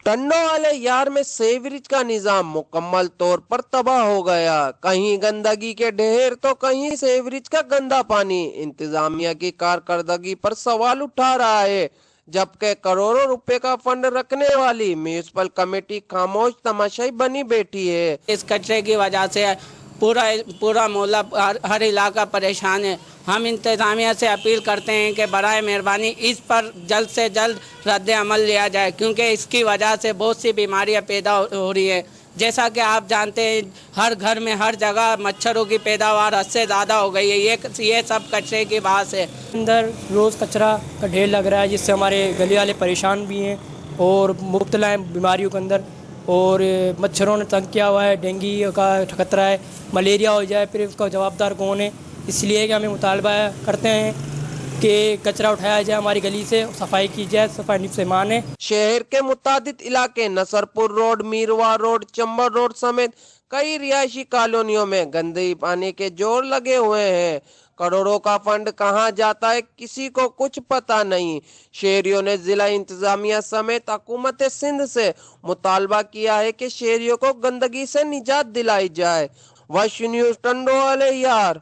टन्नो वाले यार में सीवरेज का निजाम मुकम्मल तौर पर तबाह हो गया। कहीं गंदगी के ढेर तो कहीं सीवरेज का गंदा पानी इंतजामिया की कारकर्दगी पर सवाल उठा रहा है, जबकि करोड़ों रुपए का फंड रखने वाली म्यूनिसिपल कमेटी खामोश तमाशाई बनी बैठी है। इस कचरे की वजह से पूरा पूरा मोहल्ला हर इलाका परेशान है। हम इंतज़ामिया से अपील करते हैं कि बराए मेहरबानी इस पर जल्द से जल्द रद्द अमल लिया जाए, क्योंकि इसकी वजह से बहुत सी बीमारियां पैदा हो रही है। जैसा कि आप जानते हैं, हर घर में हर जगह मच्छरों की पैदावार हद से ज़्यादा हो गई है। ये सब कचरे की वजह से अंदर रोज़ कचरा का ढेर लग रहा है, जिससे हमारे गली वाले परेशान भी हैं और मुब्तला हैं बीमारियों के अंदर। और मच्छरों ने तंग किया हुआ है, डेंगू का खतरा है, मलेरिया हो जाए फिर उसका जवाबदार कौन है। इसलिए कि हमें मुतालबा करते हैं कि कचरा उठाया जाए, हमारी गली से सफाई की जाए, सफाई से मान है। शहर के मुतादिद इलाके Nasarpur road, मीरवा road, chamber road समेत कई रिहायशी कॉलोनियों में गंदगी पानी के जोर लगे हुए हैं। करोड़ों का फंड कहां जाता है किसी को कुछ पता नहीं। शहरियों ने जिला इंतजामिया समेत हुकूमत सिंध से मुतालबा किया है कि शहरियों को गंदगी से निजात दिलाई जाए। वश न्यूज़ टंडो वाले यार।